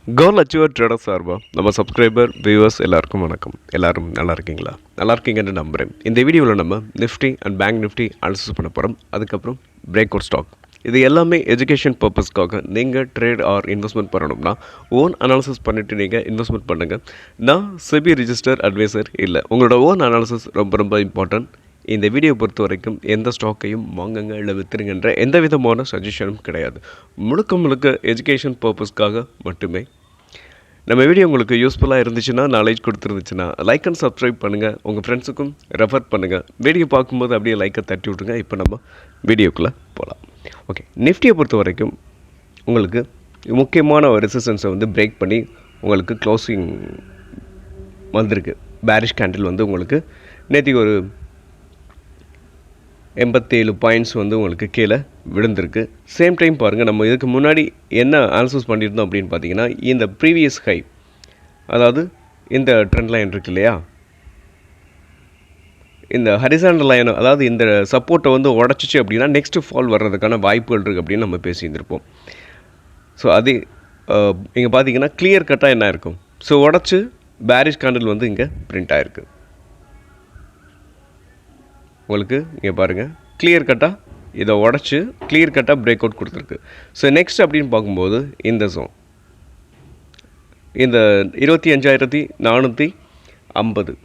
கோல் achiever trader சார்பா நம்ம subscriber viewers எல்லாருக்கும் வணக்கம். எல்லாரும் நல்லா இருக்கீங்களா? நல்லா இருக்கீங்கன்னு நம்புகிறேன். இந்த வீடியோவில் நம்ம Nifty and bank Nifty analysis பண்ண போகிறோம். அதுக்கப்புறம் பிரேக் அவுட் ஸ்டாக், இது எல்லாமே எஜுகேஷன் பர்பஸ்க்காக. நீங்கள் ட்ரேட் ஆர் இன்வெஸ்ட்மெண்ட் பண்ணணும்னா ஓன் அனாலிசிஸ் பண்ணிவிட்டு நீங்கள் இன்வெஸ்ட்மெண்ட் பண்ணுங்கள். நான் செபி ரிஜிஸ்டர் அட்வைசர் இல்லை. உங்களோட ஓன் அனாலிசிஸ் ரொம்ப ரொம்ப இம்பார்ட்டன்ட். இந்த வீடியோ பொறுத்த வரைக்கும் எந்த ஸ்டாக்கையும் வாங்குங்க இல்லை விற்றுருங்கன்ற எந்த விதமான சஜஷனும் கிடையாது. முழுக்க முழுக்க எஜுகேஷன் பர்பஸ்க்காக மட்டுமே. நம்ம வீடியோ உங்களுக்கு யூஸ்ஃபுல்லாக இருந்துச்சுன்னா, நாலேஜ் கொடுத்துருந்துச்சுன்னா லைக் அண்ட் சப்ஸ்கிரைப் பண்ணுங்கள். உங்கள் ஃப்ரெண்ட்ஸுக்கும் ரெஃபர் பண்ணுங்கள். வீடியோ பார்க்கும்போது அப்படியே லைக்கை தட்டி விட்ருங்க. இப்போ நம்ம வீடியோக்குள்ளே போகலாம். ஓகே, நிஃப்டியை பொறுத்த வரைக்கும் உங்களுக்கு முக்கியமான ஒரு ரெசிஸ்டன்ஸை வந்து பிரேக் பண்ணி உங்களுக்கு க்ளோசிங் வந்திருக்கு. பேரிஷ் கேண்டில் வந்து உங்களுக்கு நேற்றுக்கு ஒரு 87 பாயிண்ட்ஸ் வந்து உங்களுக்கு கீழே விழுந்திருக்கு. சேம் டைம் பாருங்கள், நம்ம இதுக்கு முன்னாடி என்ன அனாலிசிஸ் பண்ணியிருந்தோம் அப்படின்னு பார்த்தீங்கன்னா, இந்த ப்ரீவியஸ் ஹை, அதாவது இந்த ட்ரெண்ட் லைன் இருக்கு இல்லையா, இந்த ஹரிசாண்டல் லைன், அதாவது இந்த சப்போர்ட்டை வந்து உடச்சிச்சு அப்படின்னா நெக்ஸ்ட் ஃபால் வர்றதுக்கான வாய்ப்புகள் இருக்குது அப்படின்னு நம்ம பேசியிருந்திருப்போம். ஸோ அது இங்கே பார்த்தீங்கன்னா கிளியர் கட்டாக என்ன இருக்கும், ஸோ உடச்சி பேரிஷ் கேண்டில் வந்து இங்கே பிரிண்ட் ஆகிருக்கு. உங்களுக்கு இங்கே பாருங்கள், கிளியர் கட்டாக இதை உடச்சி கிளியர் கட்டாக பிரேக் அவுட் கொடுத்துருக்கு. ஸோ நெக்ஸ்ட் அப்படின்னு பார்க்கும்போது இந்த ஜோன், இந்த 25,450,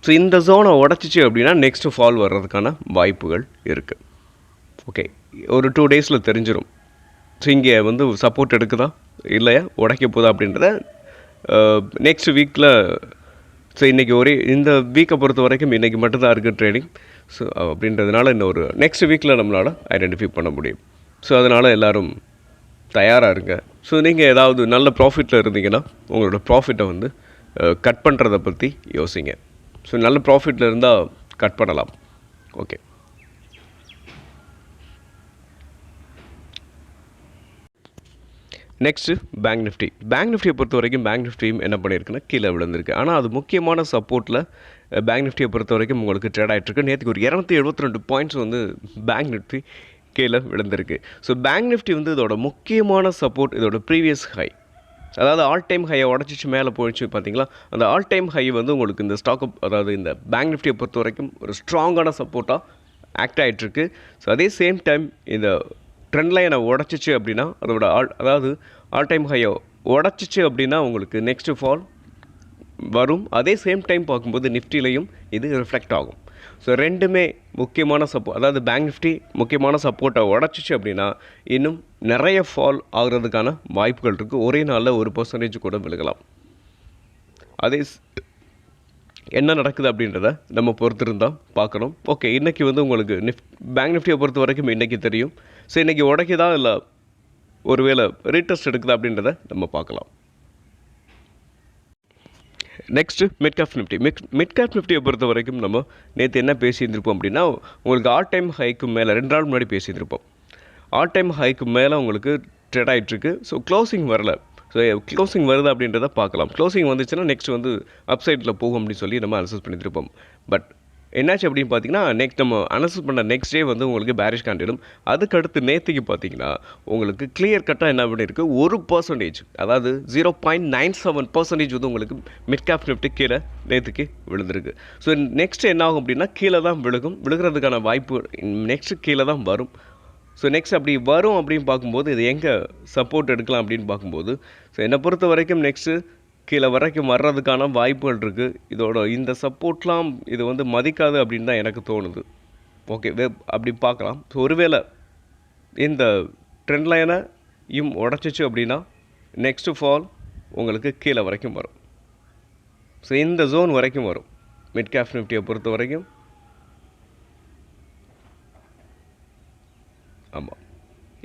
ஸோ இந்த ஜோனை உடச்சிச்சு அப்படின்னா நெக்ஸ்ட்டு ஃபால் வர்றதுக்கான வாய்ப்புகள் இருக்குது. ஓகே, ஒரு 2 டேஸில் தெரிஞ்சிடும். ஸோ இங்கே வந்து சப்போர்ட் எடுக்குதா இல்லையா, உடைக்க போதா அப்படின்றத நெக்ஸ்ட் வீக்கில். ஸோ இன்றைக்கி இந்த வீக்கை பொறுத்த வரைக்கும் இன்றைக்கி மட்டும்தான் இருக்குது ட்ரேடிங். ஸோ அப்படின்றதுனால இன்னும் ஒரு நெக்ஸ்ட் வீக்கில் நம்மளால் ஐடென்டிஃபை பண்ண முடியும். ஸோ அதனால் எல்லோரும் தயாராக இருங்க. ஸோ நீங்கள் ஏதாவது நல்ல ப்ராஃபிட்டில் இருந்தீங்கன்னா உங்களோட ப்ராஃபிட்டை வந்து கட் பண்ணுறதை பற்றி யோசிங்க. ஸோ நல்ல ப்ராஃபிட்டில் இருந்தால் கட் பண்ணலாம். Okay, next Bank Nifty. Bank நிஃப்டியை பொறுத்த வரைக்கும் பேங்க் நிஃப்டியும் என்ன பண்ணியிருக்குன்னா கீழே விழுந்திருக்கு. ஆனால் அது முக்கியமான சப்போர்ட்டில் பேங்க் நிஃப்டியை பொறுத்த வரைக்கும் உங்களுக்கு ட்ரேட் ஆகிட்டுருக்கு. நேற்றுக்கு ஒரு 272 பாயிண்ட்ஸ் வந்து பேங்க் நிஃப்டி கீழே விழுந்திருக்கு. ஸோ பேங்க் நிஃப்டி வந்து இதோட முக்கியமான சப்போர்ட், இதோட ப்ரீவியஸ் ஹை, அதாவது ஆல் டைம் ஹையை உடச்சிச்சு மேலே போயிடுச்சு பார்த்தீங்களா, அந்த ஆல் டைம் ஹை வந்து உங்களுக்கு இந்த ஸ்டாக், அதாவது இந்த பேங்க் நிஃப்டியை பொறுத்த வரைக்கும் ஒரு ஸ்ட்ராங்கான சப்போர்ட்டாக ஆக்ட் ஆகிட்டுருக்கு. ஸோ அதே சேம் டைம் இந்த ட்ரெண்ட் லைனை உடச்சிச்சு அப்படின்னா அதோட அதாவது ஆல் டைம் ஹையை உடச்சிச்சு அப்படின்னா உங்களுக்கு நெக்ஸ்ட்டு ஃபால் வரும். அதே சேம் டைம் பார்க்கும்போது நிஃப்டிலையும் இது ரிஃப்ளெக்ட் ஆகும். ஸோ ரெண்டுமே முக்கியமான அதாவது பேங்க் நிஃப்டி முக்கியமான சப்போர்ட்டை உடச்சிச்சு அப்படின்னா இன்னும் நிறைய ஃபால் ஆகிறதுக்கான வாய்ப்புகள் இருக்குது. ஒரே நாளில் 1% கூட விழுகலாம். அதே என்ன நடக்குது அப்படின்றத நம்ம பொறுத்திருந்தால் பார்க்கணும். ஓகே, இன்றைக்கி வந்து உங்களுக்கு பேங்க் நிஃப்டியை பொறுத்த வரைக்கும் இன்றைக்கி தெரியும். ஸோ இன்றைக்கி உடைக்குதா இல்லை ஒருவேளை ரீடெஸ்ட் எடுக்குதா அப்படின்றத நம்ம பார்க்கலாம். Next mid cap Nifty. Mid cap நிஃப்டியை பொறுத்த வரைக்கும் நம்ம நேற்று என்ன பேசியிருந்திருப்போம் அப்படின்னா, உங்களுக்கு ஆல் டைம் ஹைக்கு மேலே 2 நாள் முன்னாடி பேசியிருந்திருப்போம். ஆல் டைம் ஹைக்கு மேலே உங்களுக்கு ட்ரேட் ஆகிட்டுருக்கு. ஸோ க்ளோசிங் வரல. ஸோ க்ளோசிங் வருது அப்படின்றத பார்க்கலாம். க்ளோசிங் வந்துச்சுன்னா நெக்ஸ்ட் வந்து அப்சைடில் போகும் அப்படின்னு சொல்லி நம்ம அனலைஸ் பண்ணியிருப்போம். பட் என்னாச்சு அப்படின்னு பார்த்தீங்கன்னா, நெக்ஸ்ட் நம்ம அனலைஸ் பண்ண நெக்ஸ்ட் டே வந்து உங்களுக்கு பேரிஷ் கேண்டிலும், அதுக்கடுத்து நேற்றுக்கு பார்த்தீங்கன்னா உங்களுக்கு கிளியர் கட்டாக என்ன பண்ணியிருக்கு, 1%, அதாவது 0.97% வந்து உங்களுக்கு மிட் கேப் நிஃப்டி கீழே நேற்றுக்கு விழுந்திருக்கு. ஸோ நெக்ஸ்ட் என்ன ஆகும் அப்படின்னா கீழே தான் விழுகிறதுக்கான வாய்ப்பு நெக்ஸ்ட்டு கீழே தான் வரும். ஸோ நெக்ஸ்ட் அப்படி வரும் அப்படின்னு பார்க்கும்போது இது எங்கே சப்போர்ட் எடுக்கலாம் அப்படின்னு பார்க்கும்போது, ஸோ என்னை பொறுத்த வரைக்கும் நெக்ஸ்ட்டு கீழே வரைக்கும் வர்றதுக்கான வாய்ப்புகள் இருக்குது. இதோட இந்த சப்போர்ட்லாம் இது வந்து மதிக்காது அப்படின்னு தான் எனக்கு தோணுது. ஓகே, அப்படி பார்க்கலாம். ஸோ ஒருவேளை இந்த ட்ரெண்ட் லைனையும் உடச்சிச்சு அப்படின்னா நெக்ஸ்ட்டு ஃபால் உங்களுக்கு கீழே வரைக்கும் வரும். ஸோ இந்த ஜோன் வரைக்கும் வரும் மிட் கேப் நிஃப்டியை பொறுத்த வரைக்கும். ஆமாம்,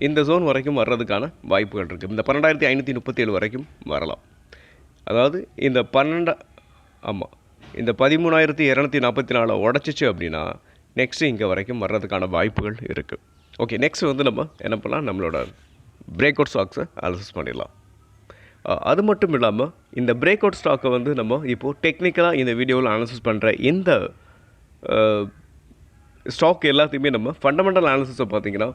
இந்த ஜோன் வரைக்கும் வர்றதுக்கான வாய்ப்புகள் இருக்குது. இந்த 12,537 வரைக்கும் வரலாம். அதாவது இந்த 13,244 உடச்சிச்சு அப்படின்னா நெக்ஸ்ட்டு இங்கே வரைக்கும் வர்றதுக்கான வாய்ப்புகள் இருக்குது. ஓகே, நெக்ஸ்ட் வந்து நம்ம என்ன பண்ணலாம், நம்மளோட பிரேக் அவுட் ஸ்டாக்ஸை அனலைஸ் பண்ணிடலாம். அது மட்டும் இல்லாமல் இந்த பிரேக் அவுட் ஸ்டாக்கை வந்து நம்ம இப்போது டெக்னிக்கலாக இந்த வீடியோவில் அனலைசிஸ் பண்ணுற இந்த ஸ்டாக் எல்லாத்தையுமே நம்ம ஃபண்டமெண்டல் அனாலிசிஸை பார்த்திங்கன்னா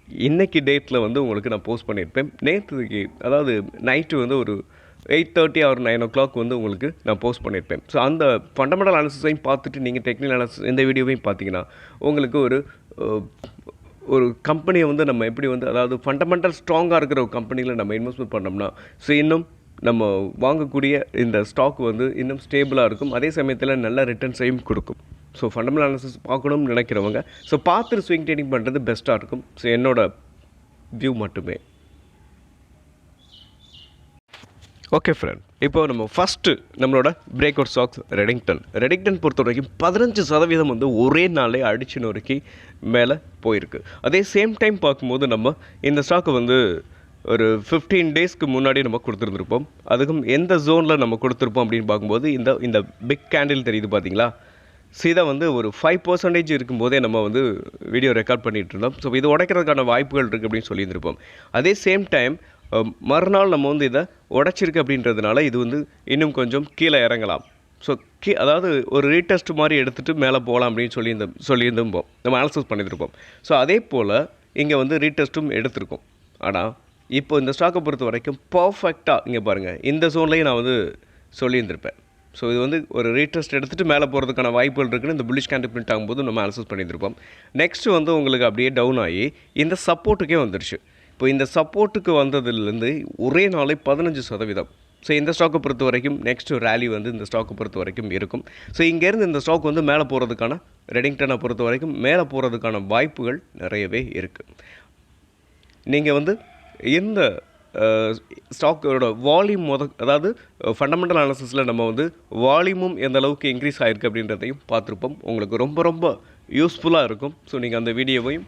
இன்றைக்கி டேட்டில் வந்து உங்களுக்கு நான் போஸ்ட் பண்ணியிருப்பேன். நேற்றுக்கு அதாவது நைட்டு வந்து ஒரு 8:30 ஆர் 9 o'clock வந்து உங்களுக்கு நான் போஸ்ட் பண்ணியிருப்பேன். ஸோ அந்த ஃபண்டமெண்டல் அனாலிசிஸையும் பார்த்துட்டு நீங்கள் டெக்னிக்கல் அனாலிசிஸ் இந்த வீடியோவையும் பார்த்தீங்கன்னா உங்களுக்கு ஒரு கம்பெனியை வந்து நம்ம எப்படி வந்து அதாவது ஃபண்டமெண்டல் ஸ்ட்ராங்காக இருக்கிற ஒரு கம்பெனியில் நம்ம இன்வெஸ்ட்மெண்ட் பண்ணோம்னா ஸோ இன்னும் நம்ம வாங்கக்கூடிய இந்த ஸ்டாக் வந்து இன்னும் ஸ்டேபிளாக இருக்கும். அதே சமயத்தில் நல்ல ரிட்டர்ன்ஸையும் கொடுக்கும். ஸோ ஃபண்டமெண்டல் அனாலிசிஸ் பார்க்கணும்னு நினைக்கிறவங்க ஸோ பார்த்துட்டு ஸ்விங் ட்ரேடிங் பண்ணுறது பெஸ்ட்டாக இருக்கும். ஸோ என்னோடய வியூ மட்டுமே. ஓகே ஃப்ரெண்ட், இப்போ நம்ம ஃபஸ்ட்டு நம்மளோட பிரேக் அவுட் ஸ்டாக்ஸ் ரெடிங்டன் பொறுத்த வரைக்கும் 15% வந்து ஒரே நாளே அடிச்சு நொறுக்கி மேலே போயிருக்கு. அதே சேம் டைம் பார்க்கும்போது நம்ம இந்த ஸ்டாக்கை வந்து ஒரு 15 டேஸ்க்கு முன்னாடி நம்ம கொடுத்துருந்துருப்போம். அதுக்கும் எந்த ஜோனில் நம்ம கொடுத்துருப்போம் அப்படின்னு பார்க்கும்போது இந்த பிக் கேண்டில் தெரியுது பார்த்தீங்களா? சீதா வந்து ஒரு 5% இருக்கும்போதே நம்ம வந்து வீடியோ ரெக்கார்ட் பண்ணிகிட்டு இருந்தோம். ஸோ இது உடைக்கிறதுக்கான வாய்ப்புகள் இருக்குது அப்படின்னு சொல்லியிருந்திருப்போம். அதே சேம் டைம் மறுநாள் நம்ம வந்து இதை உடைச்சிருக்கு அப்படின்றதுனால இது வந்து இன்னும் கொஞ்சம் கீழே இறங்கலாம். ஸோ அதாவது ஒரு ரீடெஸ்ட் மாதிரி எடுத்துகிட்டு மேலே போகலாம் அப்படின்னு சொல்லியிருந்தோம் நம்ம அனாலிசிஸ் பண்ணியிருப்போம். ஸோ அதே போல் இங்கே வந்து ரீடெஸ்ட்டும் எடுத்திருக்கோம். ஆனால் இப்போ இந்த ஸ்டாக்கை பொறுத்த வரைக்கும் பர்ஃபெக்டாக இங்கே பாருங்கள், இந்த ஜோன்லேயும் நான் வந்து சொல்லியிருந்திருப்பேன். ஸோ இது வந்து ஒரு ரீடெஸ்ட் எடுத்துகிட்டு மேலே போகிறதுக்கான வாய்ப்புகள் இருக்குன்னு இந்த புல்லிஷ் கேண்டில் பிரிண்ட் ஆகும்போது நம்ம அனாலிசிஸ் பண்ணியிருப்போம். நெக்ஸ்ட்டு வந்து உங்களுக்கு அப்படியே டவுன் ஆகி இந்த சப்போர்ட்டுக்கே வந்துடுச்சு. இப்போ இந்த சப்போர்ட்டுக்கு வந்ததுலேருந்து ஒரே நாளை 15%. ஸோ இந்த ஸ்டாக்கை பொறுத்த வரைக்கும் நெக்ஸ்ட்டு ரேலி வந்து இந்த ஸ்டாக்கை பொறுத்த வரைக்கும் இருக்கும். ஸோ இங்கேருந்து இந்த ஸ்டாக் வந்து மேலே போகிறதுக்கான ரெடிங்டனை பொறுத்த வரைக்கும் மேலே போகிறதுக்கான வாய்ப்புகள் நிறையவே இருக்குது. நீங்கள் வந்து இந்த ஸ்டாக்கோட வால்யூம் அதாவது ஃபண்டமெண்டல் அனாலிசிஸில் நம்ம வந்து வால்யூமும் எந்த அளவுக்கு இன்க்ரீஸ் ஆகிருக்கு அப்படின்றதையும் பார்த்துருப்போம். உங்களுக்கு ரொம்ப ரொம்ப யூஸ்ஃபுல்லாக இருக்கும். ஸோ நீங்கள் அந்த வீடியோவையும்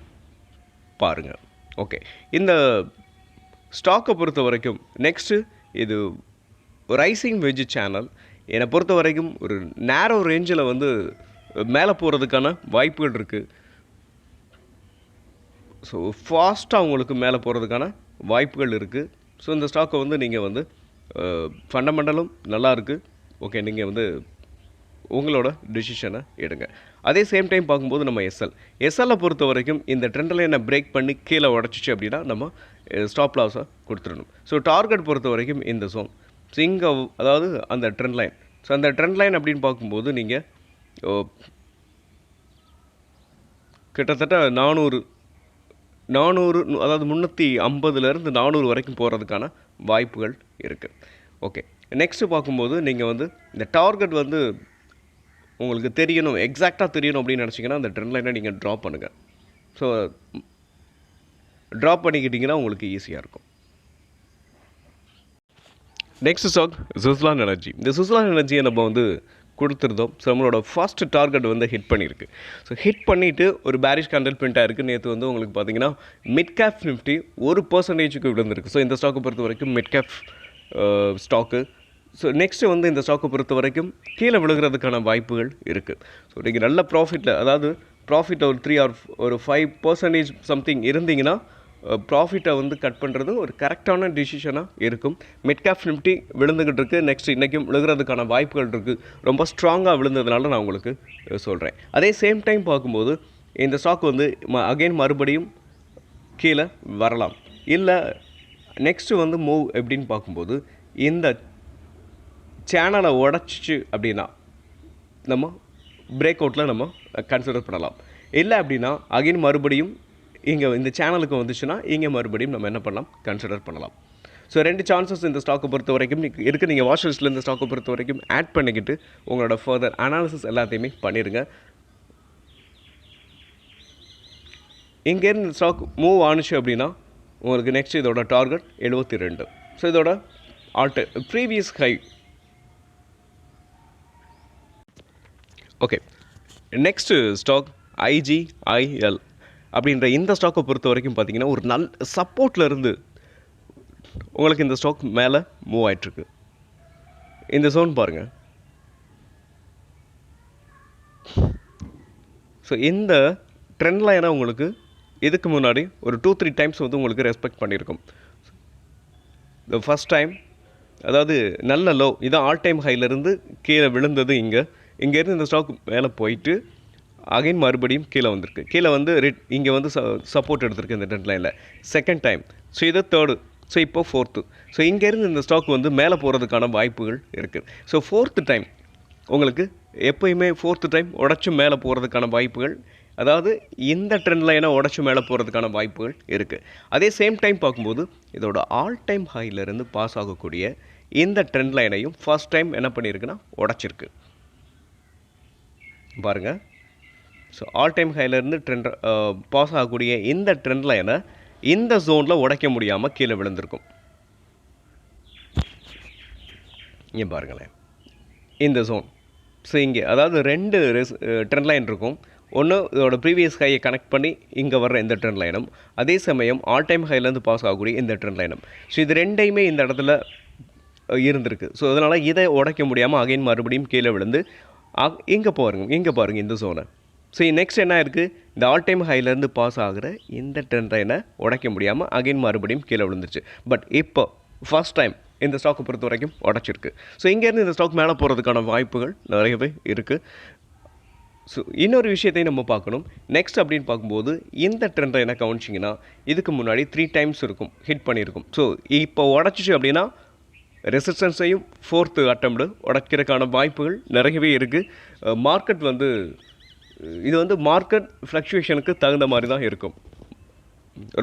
பாருங்கள். ஓகே, இந்த ஸ்டாக்கை பொறுத்த வரைக்கும் நெக்ஸ்ட்டு இது ரைசிங் வெஜ் சேனல். என்னை பொறுத்த வரைக்கும் ஒரு நேரோ ரேஞ்சில் வந்து மேலே போகிறதுக்கான வாய்ப்புகள் இருக்குது. ஸோ ஃபாஸ்ட்டாக உங்களுக்கு மேலே போகிறதுக்கான வாய்ப்புகள் இருக்குது. ஸோ இந்த ஸ்டாக்கை வந்து நீங்கள் வந்து ஃபண்டமெண்டலும் நல்லாயிருக்கு. ஓகே, நீங்கள் வந்து உங்களோட டிசிஷனை எடுங்க. அதே சேம் டைம் பார்க்கும்போது நம்ம எஸ்எல்லை பொறுத்த வரைக்கும் இந்த ட்ரெண்ட் லைனை பிரேக் பண்ணி கீழே உடச்சிச்சு அப்படின்னா நம்ம ஸ்டாப் லாஸை கொடுத்துடணும். ஸோ டார்கெட் பொறுத்த வரைக்கும் இந்த ஜோன். ஸோ இங்கே அதாவது அந்த ட்ரெண்ட் லைன். ஸோ அந்த ட்ரெண்ட் லைன் அப்படின்னு பார்க்கும்போது நீங்கள் கிட்டத்தட்ட 400 அதாவது 350லேருந்து 400 வரைக்கும் போகிறதுக்கான வாய்ப்புகள் இருக்குது. ஓகே, நெக்ஸ்ட்டு பார்க்கும்போது நீங்கள் வந்து இந்த டார்கெட் வந்து உங்களுக்கு தெரியணும், எக்ஸாக்டாக தெரியணும் அப்படின்னு நினச்சிங்கன்னா அந்த ட்ரெண்ட் லைனை நீங்கள் ட்ராப் பண்ணுங்கள். ஸோ ட்ராப் பண்ணிக்கிட்டிங்கன்னா உங்களுக்கு ஈஸியாக இருக்கும். Next stock Suzlon energy. இந்த சுஸ்லான் எனர்ஜியை நம்ம வந்து கொடுத்துருந்தோம். ஸோ நம்மளோட ஃபர்ஸ்ட் டார்கெட் வந்து ஹிட் பண்ணியிருக்கு. ஸோ ஹிட் பண்ணிவிட்டு ஒரு பேரிஷ் கேண்டில் பிரிண்ட் ஆகிருக்கு. நேற்று வந்து உங்களுக்கு பார்த்தீங்கன்னா மிட் கேப் நிஃப்டி 1% விழுந்திருக்கு. ஸோ இந்த ஸ்டாக்கை பொறுத்த வரைக்கும் mid cap stock. So next வந்து இந்த ஸ்டாக்கை பொறுத்த வரைக்கும் கீழே விழுகிறதுக்கான வாய்ப்புகள் இருக்குது. ஸோ நீங்கள் நல்ல ப்ராஃபிட்டில் அதாவது ப்ராஃபிட் ஒரு 3 or 5% சம்திங் இருந்தீங்கன்னா ப்ராஃபிட்டை வந்து கட் பண்ணுறது ஒரு கரெக்டான டிசிஷனாக இருக்கும். மிட் கேப் நிஃப்டி விழுந்துக்கிட்டு இருக்குது. நெக்ஸ்ட் இன்றைக்கும் விழுகிறதுக்கான வாய்ப்புகள் இருக்குது. ரொம்ப ஸ்ட்ராங்காக விழுந்ததுனால நான் உங்களுக்கு சொல்கிறேன். அதே சேம் டைம் பார்க்கும்போது இந்த ஸ்டாக் வந்து அகெயின் மறுபடியும் கீழே வரலாம். இல்லை நெக்ஸ்ட்டு வந்து மூவ் எப்படின்னு பார்க்கும்போது இந்த சேனலை உடச்சிச்சு அப்படின்னா நம்ம பிரேக் அவுட்டில் நம்ம கன்சிடர் பண்ணலாம். இல்லை அப்படின்னா அகெயின் மறுபடியும் இங்கே இந்த சேனலுக்கு வந்துச்சுன்னா இங்கே மறுபடியும் நம்ம என்ன பண்ணலாம், கன்சிடர் பண்ணலாம். ஸோ 2 சான்சஸ் இந்த ஸ்டாக்கை பொறுத்த வரைக்கும் இருக்குது. நீங்கள் வாட்ச் லிஸ்ட்டில் இந்த ஸ்டாக்கை பொறுத்த வரைக்கும் ஆட் பண்ணிக்கிட்டு உங்களோட ஃபர்தர் அனாலிசிஸ் எல்லாத்தையுமே பண்ணிடுங்க. இங்கேருந்து இந்த ஸ்டாக் மூவ் ஆணுச்சு அப்படின்னா உங்களுக்கு நெக்ஸ்ட் இதோட டார்கெட் 72. ஸோ இதோட previous high. Okay, next stock IGIL அப்படின்ற இந்த ஸ்டாக்கை பொறுத்த வரைக்கும் பார்த்தீங்கன்னா ஒரு நல்ல சப்போர்ட்டில் இருந்து உங்களுக்கு இந்த ஸ்டாக் மேலே மூவ் ஆகிட்டுருக்கு. இந்த ஜோன் பாருங்கள். ஸோ இந்த ட்ரெண்ட் லைனை உங்களுக்கு இதுக்கு முன்னாடி ஒரு 2-3 டைம்ஸ் வந்து உங்களுக்கு ரெஸ்பெக்ட் பண்ணியிருக்கும். த ஃபஸ்ட் டைம் அதாவது நல்ல லோ இதான் ஆல் டைம் ஹைலேருந்து கீழே விழுந்தது. இங்கேருந்து இந்த ஸ்டாக் மேலே போயிட்டு அகைன் மறுபடியும் கீழே வந்திருக்கு. கீழே வந்து இங்கே வந்து சப்போர்ட் எடுத்திருக்கு இந்த ட்ரெண்ட் லைனில். Second time. ஸோ இது தேர்டு. ஸோ இப்போ ஃபோர்த்து. ஸோ இங்கேருந்து இந்த ஸ்டாக் வந்து மேலே போகிறதுக்கான வாய்ப்புகள் இருக்குது. ஸோ ஃபோர்த்து டைம் உங்களுக்கு எப்போயுமே ஃபோர்த்து டைம் உடச்சும் மேலே போகிறதுக்கான வாய்ப்புகள், அதாவது இந்த ட்ரெண்ட் லைனை உடச்சி மேலே போகிறதுக்கான வாய்ப்புகள் இருக்குது. அதே சேம் டைம் பார்க்கும்போது இதோட ஆல் டைம் ஹையிலேருந்து பாஸ் ஆகக்கூடிய இந்த ட்ரெண்ட் லைனையும் ஃபர்ஸ்ட் டைம் என்ன பண்ணியிருக்குன்னா உடச்சிருக்கு பாருங்கள். ஸோ ஆல் டைம் ஹையிலேருந்து பாஸ் ஆகக்கூடிய இந்த ட்ரெண்ட் லைனை இந்த ஜோனில் உடைக்க முடியாமல் கீழே விழுந்திருக்கும். இங்கே பாருங்களேன், இந்த ஜோன். ஸோ இங்கே அதாவது ரெண்டு ட்ரெண்ட் லைன் இருக்கும். ஒன்று இதோட ப்ரீவியஸ் ஹையை கனெக்ட் பண்ணி இங்கே வர்ற இந்த ட்ரெண்ட் லைனும், அதே சமயம் ஆல் டைம் ஹைலேருந்து பாஸ் ஆகக்கூடிய இந்த ட்ரெண்ட் லைனும். ஸோ இது ரெண்டையுமே இந்த இடத்துல இருந்திருக்கு. ஸோ அதனால் இதை உடைக்க முடியாமல் அகைன் மறுபடியும் கீழே விழுந்து இங்கே பாருங்கள் இந்த ஜோனை. ஸோ நெக்ஸ்ட் என்ன இருக்குது, இந்த ஆல் டைம் ஹைலேருந்து பாஸ் ஆகிற இந்த ட்ரெண்ட் லைனை உடைக்க முடியாமல் அகைன் மறுபடியும் கீழே விழுந்துருச்சு. பட் இப்போ ஃபர்ஸ்ட் டைம் இந்த ஸ்டாக்கை பொறுத்த வரைக்கும் உடச்சிருக்கு. ஸோ இங்கேருந்து இந்த ஸ்டாக் மேலே போகிறதுக்கான வாய்ப்புகள் நிறையவே இருக்குது. ஸோ இன்னொரு விஷயத்தையும் நம்ம பார்க்கணும். நெக்ஸ்ட் அப்படின்னு பார்க்கும்போது இந்த ட்ரெண்டை என்ன கவனிச்சிங்கன்னா இதுக்கு முன்னாடி 3 டைம்ஸ் இருக்கும் ஹிட் பண்ணியிருக்கும். ஸோ இப்போ உடச்சிச்சு அப்படின்னா ரெசிஸ்டன்ஸையும் ஃபோர்த்து அட்டம்ப்டு உடைக்கிறதுக்கான வாய்ப்புகள் நிறையவே இருக்குது. மார்க்கெட் வந்து இது வந்து மார்க்கெட் ஃப்ளக்சுவேஷனுக்கு தகுந்த மாதிரி தான் இருக்கும்.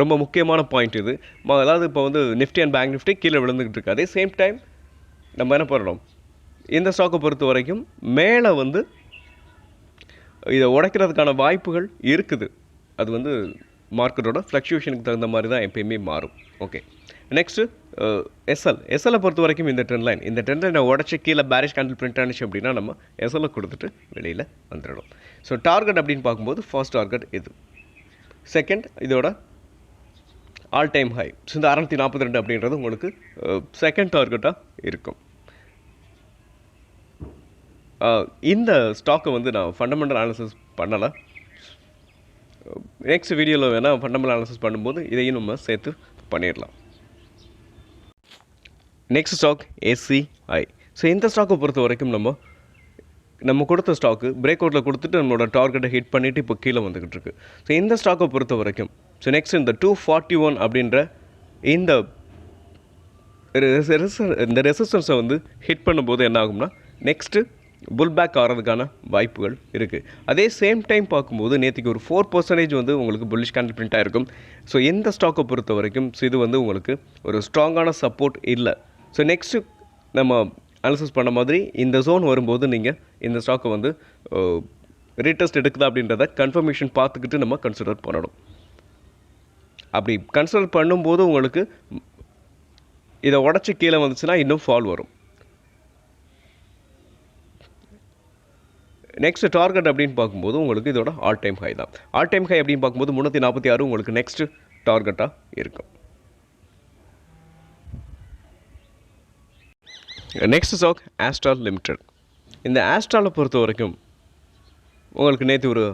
ரொம்ப முக்கியமான பாயிண்ட் இது. அதாவது இப்போ வந்து நிஃப்டி அண்ட் பேங்க் நிஃப்டி கீழே விழுந்துக்கிட்டு இருக்குது. அதே சேம் டைம் நம்ம என்ன பண்ணணும், இந்த ஸ்டாக்கை பொறுத்த வரைக்கும் மேலே வந்து இதை உடைக்கிறதுக்கான வாய்ப்புகள் இருக்குது. அது வந்து மார்க்கெட்டோட ஃப்ளக்சுவேஷனுக்கு தகுந்த மாதிரி தான் எப்பயுமே மாறும். ஓகே, நெக்ஸ்ட்டு எஸ்எல்லை பொறுத்த வரைக்கும் இந்த ட்ரெண்ட் லைனை உடச்சி கீழே பேரிஷ் கேண்டில் பிரிண்ட் ஆனிச்சு அப்படின்னா நம்ம எஸ்எல்லை கொடுத்துட்டு வெளியில் வந்துடணும். ஸோ டார்கெட் அப்படின்னு பார்க்கும்போது ஃபர்ஸ்ட் டார்கெட் இது, செகண்ட் இதோட ஆல் டைம் ஹை. ஸோ இந்த 642 அப்படின்றது உங்களுக்கு செகண்ட் டார்கெட்டாக இருக்கும். இந்த ஸ்டாக்கை வந்து நான் ஃபண்டமெண்டல் அனாலிசிஸ் பண்ணலை. நெக்ஸ்ட் வீடியோவில் வேணால் ஃபண்டமெண்டல் அனாலிசிஸ் பண்ணும்போது இதையும் நம்ம சேர்த்து பண்ணிடலாம். Next stock SCI. ஸோ இந்த ஸ்டாக்கை பொறுத்த வரைக்கும் நம்ம கொடுத்த ஸ்டாக்கு பிரேக் அவுட்டில் கொடுத்துட்டு நம்மளோட டார்கெட்டை ஹிட் பண்ணிவிட்டு இப்போ கீழே வந்துக்கிட்டு இருக்கு. ஸோ இந்த ஸ்டாக்கை பொறுத்த வரைக்கும் நெக்ஸ்ட் இந்த 241 அப்படின்ற இந்த ரெசிஸ்டன்ஸை வந்து ஹிட் பண்ணும்போது என்ன ஆகும்னா நெக்ஸ்ட்டு புல் பேக் ஆகிறதுக்கான வாய்ப்புகள் இருக்குது. அதே சேம் டைம் பார்க்கும்போது நேற்றுக்கு ஒரு 4% வந்து உங்களுக்கு புல்லிஷ் கேண்டில் பிரிண்ட் ஆகிருக்கும். ஸோ இந்த ஸ்டாக்கை பொறுத்த வரைக்கும் இது வந்து உங்களுக்கு ஒரு ஸ்ட்ராங்கான சப்போர்ட் இல்லை. ஸோ நெக்ஸ்ட்டு நம்ம அனாலிசிஸ் பண்ண மாதிரி இந்த ஜோன் வரும்போது நீங்கள் இந்த ஸ்டாக்கை வந்து ரீடெஸ்ட் எடுக்குதா அப்படின்றத கன்ஃபர்மேஷன் பார்த்துக்கிட்டு நம்ம கன்சிடர் பண்ணணும். அப்படி கன்சிடர் பண்ணும்போது உங்களுக்கு இதை உடச்சி கீழே வந்துச்சுன்னா இன்னும் ஃபால் வரும். நெக்ஸ்ட் டார்கெட் அப்படின்னு பார்க்கும்போது உங்களுக்கு இதோட ஆல் டைம் ஹை தான். ஆல் டைம் ஹை அப்படின்னு பார்க்கும்போது 346 உங்களுக்கு நெக்ஸ்ட் டார்கெட்டாக இருக்கும். Next stock Astral limited. இந்த ஆஸ்ட்ராலை பொறுத்த வரைக்கும் உங்களுக்கு நேற்று ஒரு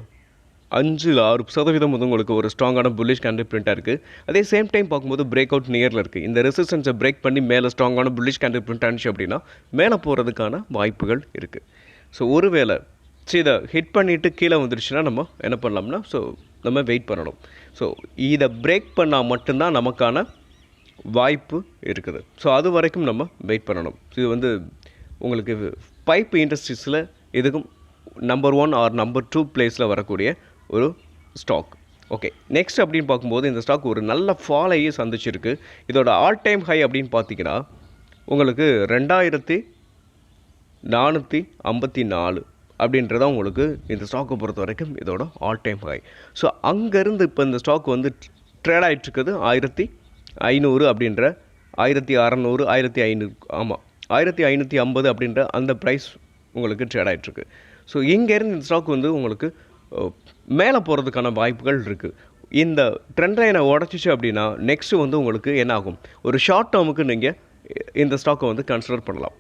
5-6% வந்து உங்களுக்கு ஒரு ஸ்ட்ராங்கான புல்லிஷ் கேண்டில் பிரிண்ட்டாக இருக்குது. அதே சேம் டைம் பார்க்கும்போது பிரேக் அவுட் நியரில் இருக்குது. இந்த ரெசிஸ்டன்ஸை பிரேக் பண்ணி மேலே ஸ்ட்ராங்கான புல்லிஷ் கேண்டில் பிரிண்ட் ஆனிச்சு அப்படின்னா மேலே போகிறதுக்கான வாய்ப்புகள் இருக்குது. ஸோ ஒருவேளை இதை ஹிட் பண்ணிவிட்டு கீழே வந்துடுச்சுன்னா நம்ம என்ன பண்ணலாம்னா நம்ம வெயிட் பண்ணணும். ஸோ இதை பிரேக் பண்ணால் மட்டும்தான் நமக்கான வாய்ப்பு இருக்குது. ஸோ அது வரைக்கும் நம்ம வெயிட் பண்ணணும். இது வந்து உங்களுக்கு பைப் இண்டஸ்ட்ரீஸில் இதுக்கும் நம்பர் 1 ஆர் நம்பர் 2 பிளேஸில் வரக்கூடிய ஒரு ஸ்டாக். ஓகே, நெக்ஸ்ட் அப்படின்னு பார்க்கும்போது இந்த ஸ்டாக் ஒரு நல்ல ஃபாலையே சந்திச்சிருக்கு. இதோட ஆல் டைம் ஹை அப்படின்னு பார்த்தீங்கன்னா உங்களுக்கு 2454 அப்படின்றதான் உங்களுக்கு இந்த ஸ்டாக்கை பொறுத்த வரைக்கும் இதோட ஆல் டைம் ஹை. ஸோ அங்கேருந்து இப்போ இந்த ஸ்டாக் வந்து ட்ரேட் ஆகிட்டுருக்குது 1500 அப்படின்ற 1600 1500 ஆமாம் 1550 அப்படின்ற அந்த ப்ரைஸ் உங்களுக்கு ட்ரேட் ஆகிட்டுருக்கு. ஸோ இங்கேருந்து இந்த ஸ்டாக் வந்து உங்களுக்கு மேலே போகிறதுக்கான வாய்ப்புகள் இருக்குது. இந்த ட்ரெண்ட் லைனை உடச்சிச்சு அப்படின்னா நெக்ஸ்ட்டு வந்து உங்களுக்கு என்ன ஆகும், ஒரு ஷார்ட் டேர்முக்கு நீங்கள் இந்த ஸ்டாக்கை வந்து கன்சிடர் பண்ணலாம்.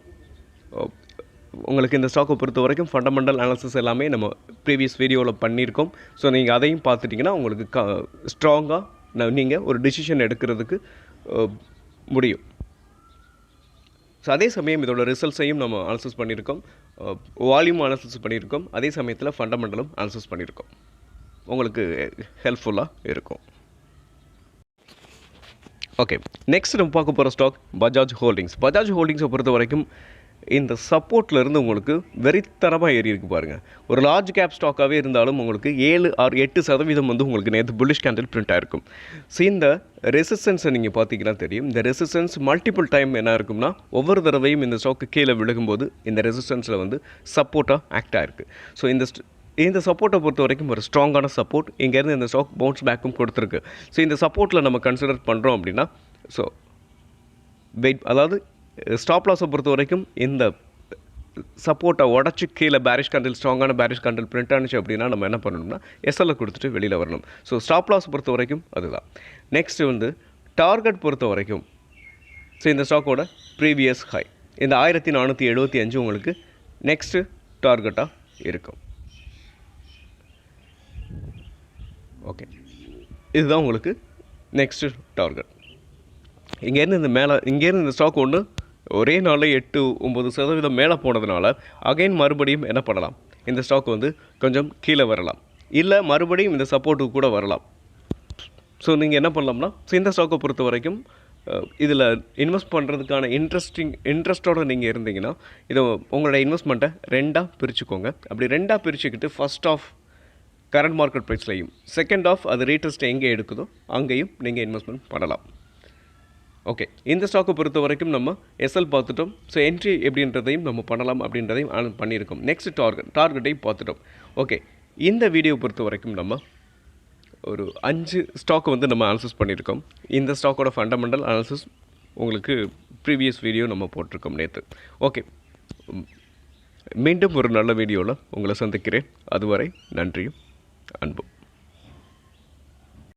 உங்களுக்கு இந்த ஸ்டாக்கை பொறுத்த வரைக்கும் ஃபண்டமெண்டல் அனாலிசிஸ் எல்லாமே நம்ம ப்ரீவியஸ் வீடியோவில் பண்ணியிருக்கோம். ஸோ நீங்கள் அதையும் பார்த்துட்டிங்கன்னா உங்களுக்கு ஸ்ட்ராங்காக நீங்கள் ஒரு டிசிஷன் எடுக்கிறதுக்கு முடியும். ஸோ ஸோ அதே சமயம் இதோட ரிசல்ட்ஸையும் நம்ம அனலைசிஸ் பண்ணியிருக்கோம், வால்யூம் அனலைசிஸ் பண்ணியிருக்கோம், அதே சமயத்தில் ஃபண்டமெண்டலும் அனலைசிஸ் பண்ணியிருக்கோம். உங்களுக்கு ஹெல்ப்ஃபுல்லாக இருக்கும். ஓகே, நெக்ஸ்ட் நம்ம பார்க்க போகிற ஸ்டாக் பஜாஜ் ஹோல்டிங்ஸ். பஜாஜ் ஹோல்டிங்ஸை பொறுத்த வரைக்கும் இந்த சப்போர்ட்லேருந்து உங்களுக்கு வெறித்தரமாக ஏறி இருக்கு பாருங்கள். ஒரு லார்ஜ் கேப் ஸ்டாக்காகவே இருந்தாலும் உங்களுக்கு 7 or 8% வந்து உங்களுக்கு நேற்று புல்லிஷ் கேண்டில் பிரிண்ட் ஆகிருக்கும். ஸோ இந்த ரெசிஸ்டன்ஸை நீங்கள் பார்த்தீங்கன்னா தெரியும். இந்த ரெசிஸ்டன்ஸ் மல்டிபிள் டைம் என்ன இருக்கும்னா, ஒவ்வொரு தடவையும் இந்த ஸ்டாக்கு கீழே விழுகும்போது இந்த ரெசிஸ்டன்ஸில் வந்து சப்போர்ட்டாக ஆக்ட் ஆகிருக்கு. ஸோ இந்த சப்போர்ட்டை பொறுத்த வரைக்கும் ஒரு ஸ்ட்ராங்கான சப்போர்ட். இங்கேருந்து இந்த ஸ்டாக் பவுன்ஸ் பேக்கும் கொடுத்துருக்கு. ஸோ இந்த சப்போர்ட்டில் நம்ம கன்சிடர் பண்ணுறோம் அப்படின்னா, ஸோ வெயிட், அதாவது ஸ்டாப் லாஸை பொறுத்த வரைக்கும் இந்த சப்போர்ட்டை உடச்சி கீழே பேரிஷ் கேண்டில், ஸ்ட்ராங்கான பேரிஷ் கேண்டில் பிரிண்ட் ஆனிச்சு அப்படின்னா நம்ம என்ன பண்ணணும்னா எஸ்எல்ஐ கொடுத்துட்டு வெளியில் வரணும். ஸோ ஸ்டாப் லாஸ் பொறுத்த வரைக்கும் அதுதான். நெக்ஸ்ட் வந்து டார்கெட் பொறுத்த வரைக்கும், ஸோ இந்த ஸ்டாக்கோட ப்ரீவியஸ் ஹை இந்த 1475 உங்களுக்கு நெக்ஸ்ட்டு டார்கெட்டாக இருக்கும். ஓகே, இதுதான் உங்களுக்கு நெக்ஸ்ட்டு டார்கெட். இங்கேருந்து இந்த ஸ்டாக் ஒன்று ஒரே நாளில் 8-9% மேலே போனதுனால அகைன் மறுபடியும் என்ன பண்ணலாம், இந்த ஸ்டாக் வந்து கொஞ்சம் கீழே வரலாம், இல்லை மறுபடியும் இந்த சப்போர்ட்டுக்கு கூட வரலாம். ஸோ நீங்கள் என்ன பண்ணலாம்னா, ஸோ இந்த ஸ்டாக்கை பொறுத்த வரைக்கும் இதில் இன்வெஸ்ட் பண்ணுறதுக்கான இன்ட்ரெஸ்ட்டோடு நீங்கள் இருந்தீங்கன்னா இதை உங்களோட இன்வெஸ்ட்மெண்ட்டை 2ஆக பிரிச்சுக்கோங்க. அப்படி 2ஆக பிரிச்சுக்கிட்டு ஃபர்ஸ்ட் ஆஃப் கரண்ட் மார்க்கெட் ப்ரைஸ்லையும், செகண்ட் ஆஃப் அது ரேட்டஸ்ட் எங்கே எடுக்குதோ அங்கேயும் நீங்கள் இன்வெஸ்ட்மெண்ட் பண்ணலாம். ஓகே, இந்த ஸ்டாக்கை பொறுத்த வரைக்கும் நம்ம எஸ்எல் பார்த்துட்டோம். ஸோ என்ட்ரி எப்படின்றதையும் நம்ம பண்ணலாம் அப்படின்றதையும் பண்ணியிருக்கோம். நெக்ஸ்ட் டார்கெட்டையும் பார்த்துட்டோம். ஓகே, இந்த வீடியோ பொறுத்த வரைக்கும் நம்ம ஒரு 5 ஸ்டாக்கை வந்து நம்ம அனலைசிஸ் பண்ணியிருக்கோம். இந்த ஸ்டாக்கோட ஃபண்டமெண்டல் அனாலிசிஸ் உங்களுக்கு ப்ரீவியஸ் வீடியோ நம்ம போட்டிருக்கோம் நேற்று. ஓகே, மீண்டும் ஒரு நல்ல வீடியோவில் உங்களை சந்திக்கிறேன். அதுவரை நன்றியும் அன்பும்.